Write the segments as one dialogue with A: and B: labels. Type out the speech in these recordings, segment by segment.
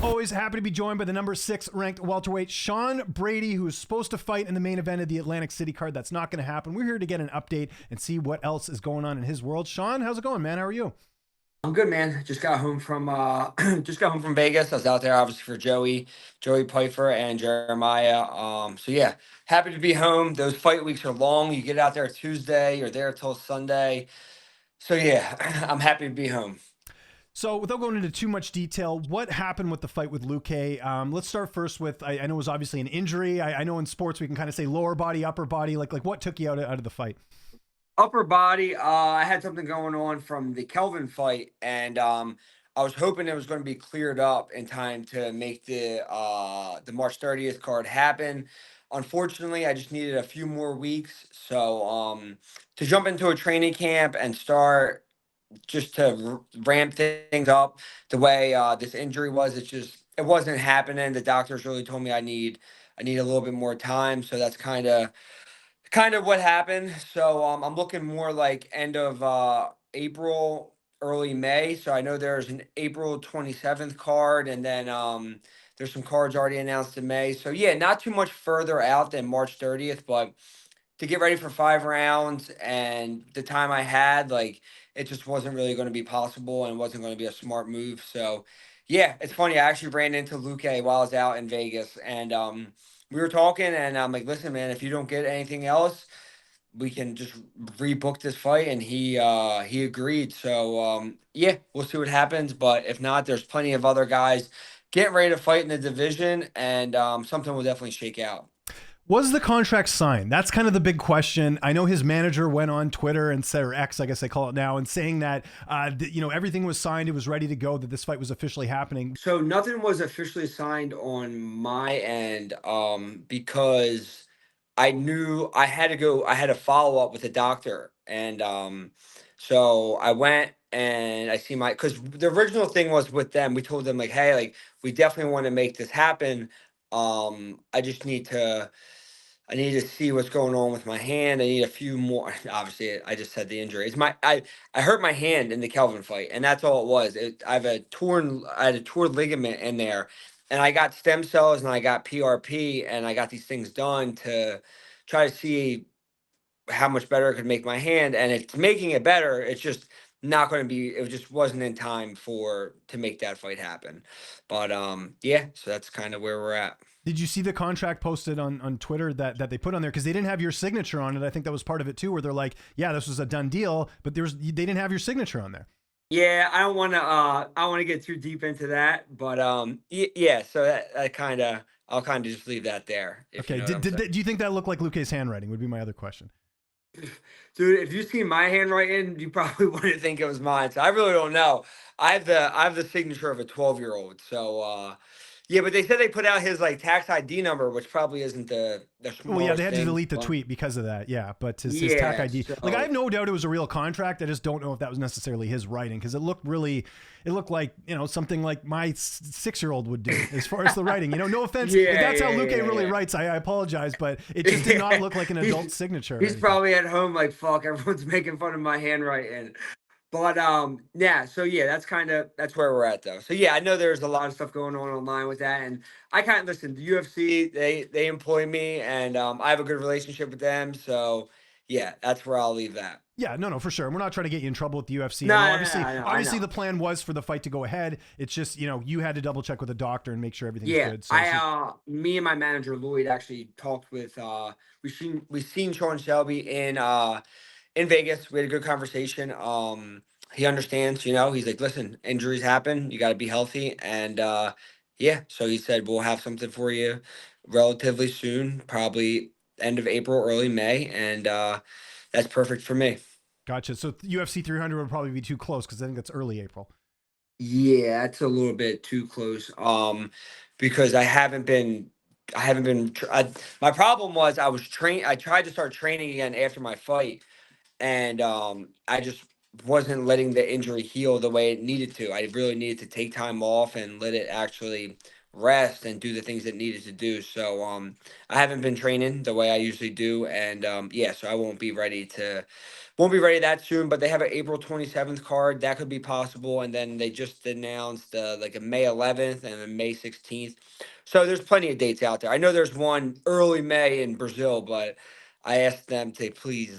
A: Always happy to be joined by the number 6 ranked welterweight Sean Brady, who is supposed to fight in the main event of the Atlantic City card. That's not going to happen. We're here to get an update and see what else is going on in his world. Sean, how's it going, man? How are you?
B: I'm good, man. Just got home from just got home from Vegas. I was out there obviously for Joey Pyfer and Jeremiah. So yeah, happy to be home. Those fight weeks are long. You get out there Tuesday, you're there till Sunday. So yeah, I'm happy to be home.
A: So, without going into too much detail, what happened with the fight with Luque? Let's start first with I know it was obviously an injury. I know in sports we can kind of say lower body, upper body. Like what took you out of the fight?
B: Upper body, I had something going on from the Kelvin fight, and I was hoping it was going to be cleared up in time to make the March 30th card happen. Unfortunately, I just needed a few more weeks. So to jump into a training camp and start just to ramp things up the way this injury was, it wasn't happening. The doctors really told me I need a little bit more time. So that's kind of what happened. So I'm looking more like end of April, early May. So I know there's an April 27th card, and then there's some cards already announced in May. So yeah, not too much further out than March 30th, but to get ready for 5 rounds and the time I had, like it just wasn't really going to be possible and wasn't going to be a smart move. So yeah, it's funny. I actually ran into Luque while I was out in Vegas, and we were talking, and I'm like, listen, man, if you don't get anything else, we can just rebook this fight. And he agreed. So yeah, we'll see what happens. But if not, there's plenty of other guys getting ready to fight in the division, and something will definitely shake out.
A: Was the contract signed? That's kind of the big question. I know his manager went on Twitter and said, or X, I guess they call it now, and saying that everything was signed, it was ready to go, that this fight was officially happening.
B: So nothing was officially signed on my end, because I knew I had to go. I had to follow up with a doctor, and so I went and I see my, because the original thing was with them. We told them like, hey, like we definitely want to make this happen. I just need to. I need to see what's going on with my hand. I need a few more. Obviously, I just said the injury. I hurt my hand in the Kelvin fight, and that's all it was. I had a torn ligament in there, and I got stem cells and I got PRP, and I got these things done to try to see how much better it could make my hand, and it's making it better. It's just not going to be. It just wasn't in time for to make that fight happen. But yeah. So that's kind of where we're at.
A: Did you see the contract posted on Twitter that they put on there? Because they didn't have your signature on it. I think that was part of it too, where they're like, yeah, this was a done deal, but they didn't have your signature on there.
B: Yeah, I don't want to. I don't want to get too deep into that, but yeah. So that kind of, I'll kind of just leave that there, if you
A: Okay.
B: know what I'm saying.
A: Do you think that looked like Luque's handwriting? Would be my other question.
B: Dude, if you see my handwriting, you probably wouldn't think it was mine. So I really don't know. I have the signature of a 12-year-old. So yeah, but they said they put out his like tax ID number, which probably isn't the
A: Well, yeah, they
B: smallest
A: had to
B: thing.
A: delete the
B: But
A: tweet because of that. Yeah, but his TAC
B: yeah,
A: ID, like I have
B: so
A: no doubt it was a real contract. I just don't know if that was necessarily his writing because it looked like something like my 6-year-old would do as far as the writing. No offense, if
B: yeah,
A: that's how
B: yeah,
A: Luque
B: yeah,
A: really
B: yeah.
A: writes. I apologize, but it just did not look like an adult signature or
B: He's
A: anything.
B: probably at home like fuck. Everyone's making fun of my handwriting. But yeah, so yeah, that's where we're at though. So yeah, I know there's a lot of stuff going on online with that, and I kind of listen. The UFC, they employ me, and I have a good relationship with them. So yeah, that's where I'll leave that.
A: Yeah, no, for sure. We're not trying to get you in trouble with the UFC.
B: No,
A: I know,
B: no, no, no, I
A: obviously
B: know.
A: the plan was for the fight to go ahead. It's just, you had to double check with a doctor and make sure everything's
B: Yeah,
A: good. So
B: me and my manager Lloyd actually talked with we seen Sean Shelby in Vegas. We had a good conversation. He understands, he's like, listen, injuries happen. You got to be healthy. And yeah, so he said, we'll have something for you relatively soon, probably end of April, early May. And that's perfect for me.
A: gotcha. So UFC 300 would probably be too close because I think that's early April.
B: Yeah, that's a little bit too close. Because I haven't been, my problem was I tried to start training again after my fight, and I just wasn't letting the injury heal the way it needed to. I really needed to take time off and let it actually rest and do the things that needed to do. So I haven't been training the way I usually do, and yeah, so I won't be ready that soon. But they have an April 27th card that could be possible, and then they just announced like a May 11th and a May 16th. So there's plenty of dates out there. I know there's one early May in Brazil, but I asked them to please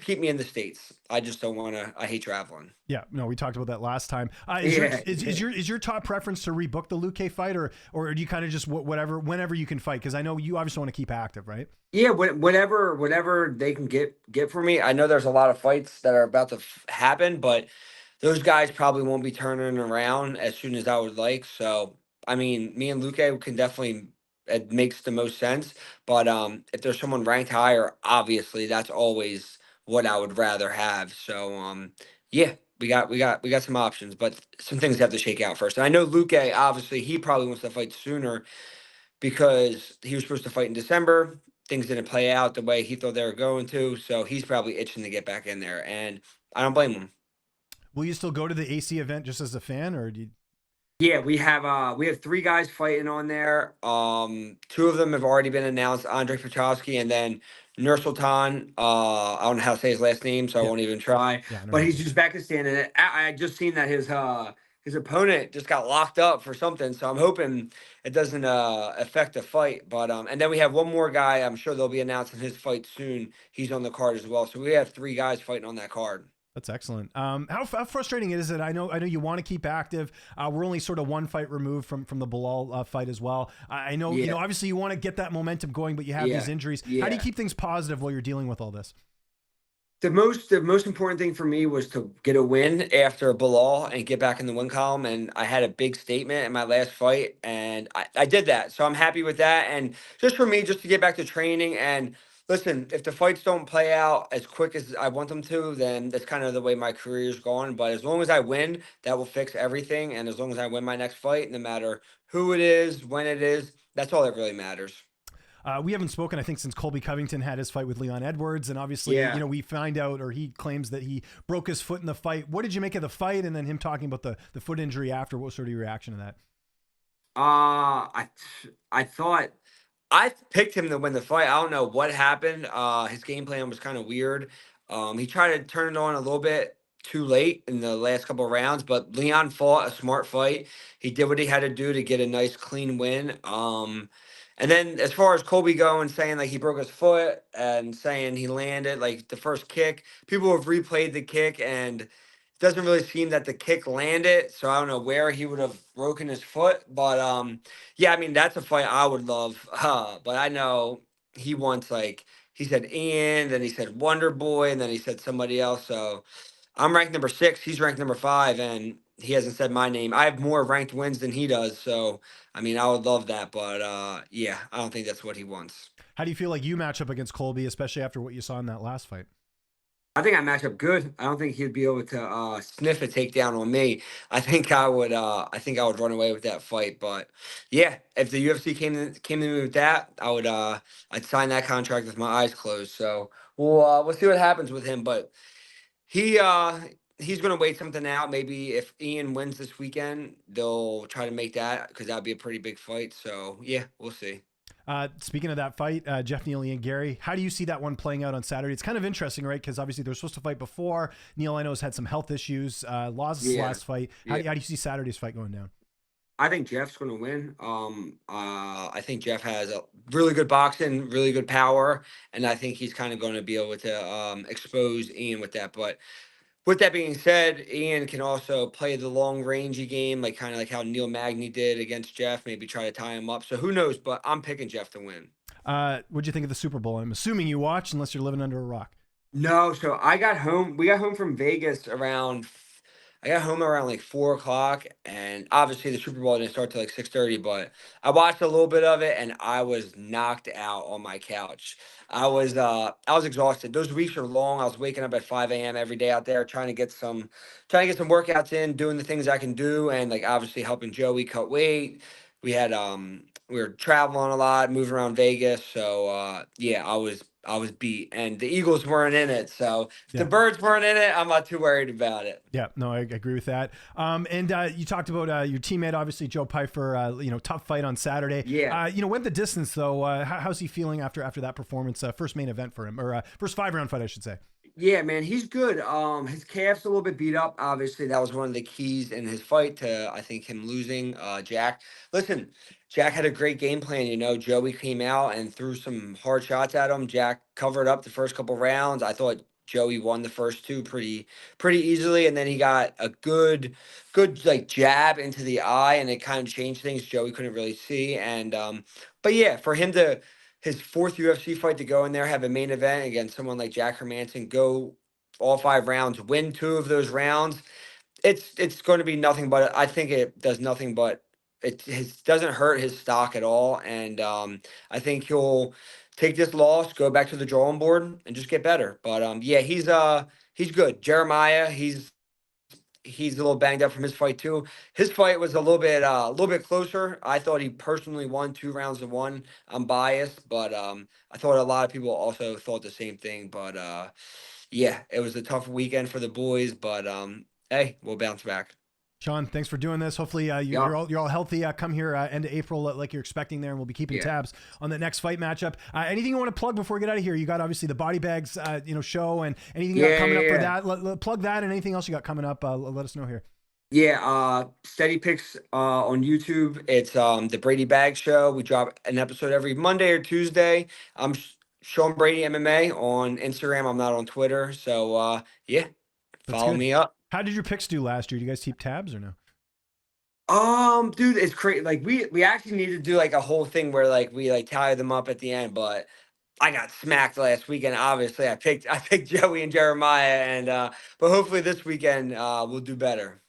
B: keep me in the States. I just don't want to. I hate traveling.
A: Yeah, no, we talked about that last time.
B: Yeah,
A: Is your top preference to rebook the Luque fight, or do you kind of just whatever whenever you can fight? Because I know you obviously want to keep active, right?
B: yeah. Whatever they can get for me. I know there's a lot of fights that are about to happen, but those guys probably won't be turning around as soon as I would like. So, I mean, me and Luque can definitely, it makes the most sense. But if there's someone ranked higher, obviously that's always what I would rather have. So, yeah, we got some options, but some things have to shake out first. And I know Luque, obviously, he probably wants to fight sooner because he was supposed to fight in December. Things didn't play out the way he thought they were going to, so he's probably itching to get back in there, and I don't blame him.
A: Will you still go to the AC event just as a fan, or do you?
B: Yeah, we have three guys fighting on there. Two of them have already been announced, Andre Petrowski and then Nursultan. I don't know how to say his last name, so I
A: Yeah,
B: won't even try.
A: yeah, I know.
B: But he's Uzbekistan, and I just seen that his opponent just got locked up for something. So I'm hoping it doesn't affect the fight. But and then we have one more guy. I'm sure they'll be announcing his fight soon. He's on the card as well. So we have three guys fighting on that card.
A: That's excellent. How frustrating is it? I know you want to keep active. We're only sort of one fight removed from the Bilal fight as well. I know
B: Yeah,
A: obviously you want to get that momentum going, but you have these
B: yeah,
A: injuries. How do you
B: yeah.
A: keep things positive while you're dealing with all this?
B: The most important thing for me was to get a win after Bilal and get back in the win column. And I had a big statement in my last fight, and I did that. So I'm happy with that. And just for me, just to get back to training. And listen, if the fights don't play out as quick as I want them to, then that's kind of the way my career is going. But as long as I win, that will fix everything. And as long as I win my next fight, no matter who it is, when it is, that's all that really matters.
A: We haven't spoken, I think, since Colby Covington had his fight with Leon Edwards, and obviously,
B: Yeah.
A: we find out, or he claims that he broke his foot in the fight. What did you make of the fight, and then him talking about the foot injury after? What was sort of your reaction to that?
B: I thought I picked him to win the fight. I don't know what happened. His game plan was kind of weird. He tried to turn it on a little bit too late in the last couple of rounds, but Leon fought a smart fight. He did what he had to do to get a nice clean win. And then as far as Colby going, saying like he broke his foot and saying he landed like the first kick, people have replayed the kick and it doesn't really seem that the kick landed. So I don't know where he would have broken his foot, but yeah, I mean that's a fight I would love. But I know he wants like he said Ian, then he said Wonder Boy, and then he said somebody else. So I'm ranked number 6. He's ranked number 5, and he hasn't said my name. I have more ranked wins than he does. So I mean, I would love that, but yeah, I don't think that's what he wants.
A: How do you feel like you match up against Colby, especially after what you saw in that last fight?
B: I think I match up good. I don't think he'd be able to sniff a takedown on me. I think I would run away with that fight. But yeah, if the UFC came to me with that, I'd sign that contract with my eyes closed. So we'll see what happens with him. But he he's gonna wait something out. Maybe if Ian wins this weekend, they'll try to make that because that'd be a pretty big fight. So yeah, we'll see.
A: Speaking of that fight, Geoff Neal and Garry, how do you see that one playing out on Saturday? It's kind of interesting, right? Because obviously they're supposed to fight before. Neal, I know, has had some health issues, lost his
B: Yeah.
A: last fight.
B: Yeah.
A: How do you see Saturday's fight going down?
B: I think Jeff's going to win. I think Jeff has a really good boxing, really good power, and I think he's kind of going to be able to expose Ian with that. But with that being said, Ian can also play the long rangey game, like kind of like how Neil Magny did against Jeff. Maybe try to tie him up. So who knows? But I'm picking Jeff to win.
A: What'd you think of the Super Bowl? I'm assuming you watched, unless you're living under a rock.
B: No, so I got home. We got home from Vegas around. I got home around like 4 o'clock, and obviously the Super Bowl didn't start till like 6:30. But I watched a little bit of it, and I was knocked out on my couch. I was exhausted. Those weeks are long. I was waking up at 5 a.m. every day out there trying to get some workouts in, doing the things I can do, and like obviously helping Joey cut weight. We were traveling a lot, moving around Vegas, so yeah, I was beat, and the Eagles weren't in it. So if the
A: Yeah.
B: Birds weren't in it, I'm not too worried about it.
A: Yeah, no, I agree with that. And you talked about your teammate, obviously Joe Pyfer. Tough fight on Saturday.
B: Yeah.
A: Went the distance though. How's he feeling after that performance? First main event for him, or first 5-round fight, I should say.
B: Yeah, man, he's good. His calf's a little bit beat up. Obviously, that was one of the keys in his fight to, I think, him losing. Jack, listen, Jack had a great game plan. Joey came out and threw some hard shots at him. Jack covered up the first couple rounds. I thought Joey won the first two pretty easily, and then he got a good like jab into the eye, and it kind of changed things. Joey couldn't really see, and but yeah, for him to his fourth UFC fight to go in there, have a main event against someone like Jack Hermanson, go all 5 rounds, win 2 of those rounds. It's going to be nothing but I think it does nothing but doesn't hurt his stock at all, and I think he'll take this loss, go back to the drawing board, and just get better. But yeah, he's good. Jeremiah, he's a little banged up from his fight too. His fight was a little bit closer. I thought he personally won 2 rounds to 1. I'm biased, but I thought a lot of people also thought the same thing. But yeah, it was a tough weekend for the boys, but hey, we'll bounce back.
A: Sean, thanks for doing this. Hopefully,
B: Yeah,
A: you're all healthy. Come here end of April, like you're expecting there, and we'll be keeping
B: yeah,
A: tabs on the next fight matchup. Anything you want to plug before we get out of here? You got obviously the Body Bags, show, and anything you got
B: yeah,
A: coming
B: yeah,
A: up for
B: yeah.
A: that. Plug that, and anything else you got coming up. Let us know here.
B: Yeah, Steady Picks on YouTube. It's the Brady Bag Show. We drop an episode every Monday or Tuesday. I'm Sean Brady MMA on Instagram. I'm not on Twitter. So yeah,
A: That's
B: follow
A: good.
B: me up.
A: How did your picks do last year? Do you guys keep tabs or no?
B: Dude, it's crazy. Like we actually need to do like a whole thing where like we like tally them up at the end, but I got smacked last weekend. Obviously, I picked Joey and Jeremiah, and but hopefully this weekend we'll do better.